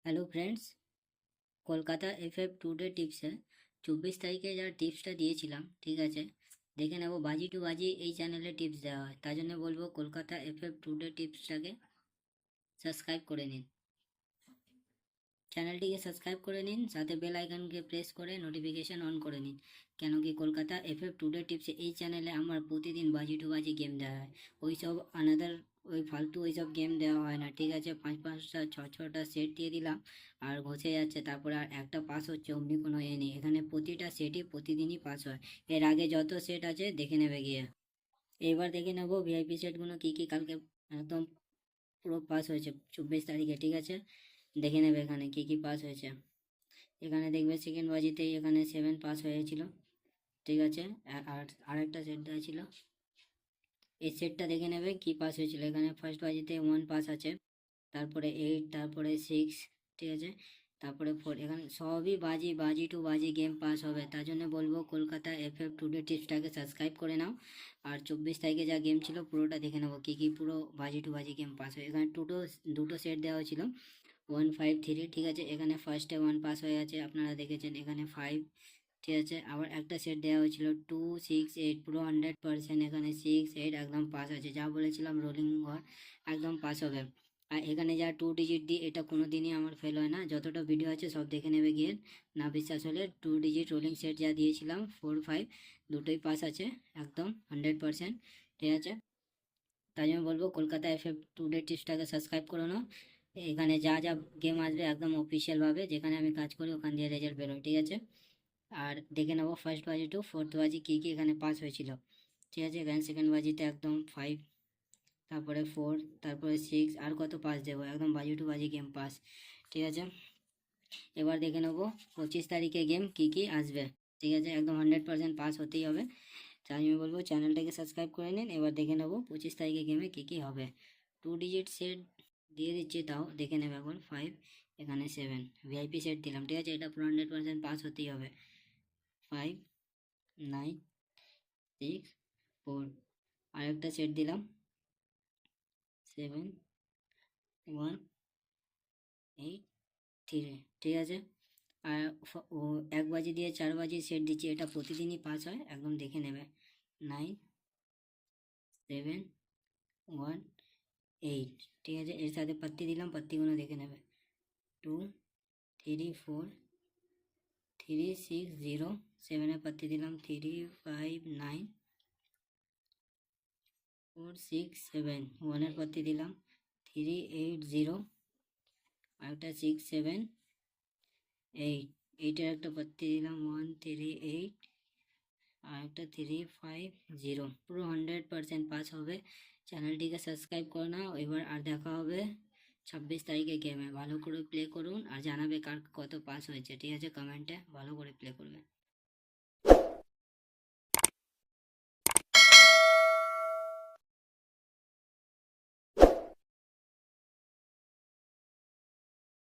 Hello friends. Kolkata FF today টিপসে 24 তারিখে যা টিপসটা দিয়েছিলাম, ঠিক আছে, দেখে নেব। বাজি টু বাজি এই চ্যানেলে টিপস দেওয়া হয়, তার জন্য বলবো কলকাতা এফএফ টুডে টিপসটাকে সাবস্ক্রাইব করে নিন। চ্যানেলটিকে সাবস্ক্রাইব করে নিন, সাথে বেল আইকনকে প্রেস করে নোটিফিকেশান অন করে নিন। কেন কি কলকাতা এফএফ টুডে টিপসে এই চ্যানেলে আমার প্রতিদিন বাজি টু বাজি গেম দেওয়া হয়। ওইসব আনাদার ওই ফালতু ওইসব গেম দেওয়া হয় না, ঠিক আছে। 5-5টা 6-6টা সেট দিয়ে দিলাম আর ঘষে যাচ্ছে, তারপরে আর একটা পাস হচ্ছে, অমনি কোনো এ নেই। এখানে প্রতিটা সেটই প্রতিদিনই পাস হয়। এর আগে যত সেট আছে দেখে নেবে গিয়ে। এবার দেখে নেবো ভিআইপি সেটগুলো কী কী কালকে একদম পুরো পাস হয়েছে 24 তারিখে, ঠিক আছে। দেখে নেবে এখানে কী কী পাস হয়েছে। এখানে দেখবে সেকেন্ড বাজিতেই এখানে 7 পাস হয়েছিল, ঠিক আছে। আর আরেকটা সেট দেওয়া ছিল, এই সেটটা দেখে নেবে কি পাস হয়েছিল। এখানে ফার্স্ট বাজিতে 1 পাস আছে, তারপরে 8, তারপরে 6, ঠিক আছে, তারপরে 4। এখানে সবই বাজি বাজি টু বাজি গেম পাস হবে। তার জন্য বলবো কলকাতা এফএফ টুডে টিপসটাকে সাবস্ক্রাইব করে নাও। আর 24 তারিখে যা গেম ছিল পুরোটা দেখে নেবো কী কী পুরো বাজি টু বাজি গেম পাস হয়। এখানে দুটো সেট দেওয়া ছিল 1, 5, 3, ঠিক আছে। এখানে ফার্স্টে 1 পাস হয়ে আছে, আপনারা দেখেছেন। এখানে 5, ঠিক আছে। আবার একটা সেট দেওয়া হয়েছিল 2, 6, 8, পুরো 100%। এখানে 6, 8 একদম পাস আছে, যা বলেছিলাম রোলিং ঘর একদম পাস হবে। আর এখানে যা 2 ডিজিট দিই, এটা কোনো দিনই আমার ফেল হয় না। যতটা ভিডিও আছে সব দেখে নেবে গিয়ে। না বিশ্বাস হলে 2 ডিজিট রোলিং সেট যা দিয়েছিলাম 4, 5 দুটোই পাস আছে একদম 100%, ঠিক আছে। তাই জন্য বলবো কলকাতা এফএফ টুডে টিপসটাকে সাবস্ক্রাইব করে নাও। এখানে যা যা গেম আসবে একদম অফিসিয়ালভাবে যেখানে আমি কাজ করি ওখান দিয়ে রেজাল্ট বেরোয়, ঠিক আছে। আর দেখে নেবো ফার্স্ট বাজি টু ফোর্থ বাজি কী কী এখানে পাস হয়েছিল, ঠিক আছে। এখানে সেকেন্ড বাজিতে একদম 5, তারপরে 4, তারপরে 6, আর কত পাস দেবো, একদম বাজি টু বাজি গেম পাস, ঠিক আছে। এবার দেখে নেবো 25 তারিখে গেম কী কী আসবে, ঠিক আছে। একদম 100% পাস হতেই হবে। তাই আমি বলবো চ্যানেলটাকে সাবস্ক্রাইব করে নিন। এবার দেখে নেবো 25 তারিখে গেমে কী কী হবে। 2 ডিজিট সেট দিয়ে দিচ্ছি, তাও দেখে নেবে এখন। 5, এখানে 7 ভিআইপি সেট দিলাম, ঠিক আছে। এটা পুরো 100% পাস হতেই হবে। 5, 9, 6, 4, আরেকটা সেট দিলাম 7, 1, 8, 3, ঠিক আছে। আর ও 1 বাজি দিয়ে 4 বাজি সেট দিচ্ছি, এটা প্রতিদিনই পাস হয়, একদম দেখে নেবে। 9, 7, 1, 8, ঠিক আছে। এর সাথে পাত্তি দিলাম, পাত্তিগুলো দেখে নেবে। 2, 3, 4, 3, 6, 0, 7-এ পাত্তি দিলাম 3, 5, 9, 4, 6, 7, 1-এর পাত্তি দিলাম 3, 8, 0, আরেকটা 6, 7, 8, 8-এর একটা পাত্তি দিলাম 1, 3, 8, আর একটা 3, 5, 0, পুরো 100% পাস হবে। চ্যানেলটিকে সাবস্ক্রাইব করে নাও। এবার আর দেখা হবে 26 তারিখে গেমে। ভালো করে প্লে করুন আর জানাবে কার কত পাস হয়েছে, ঠিক আছে। কমেন্টে ভালো করে প্লে করবে।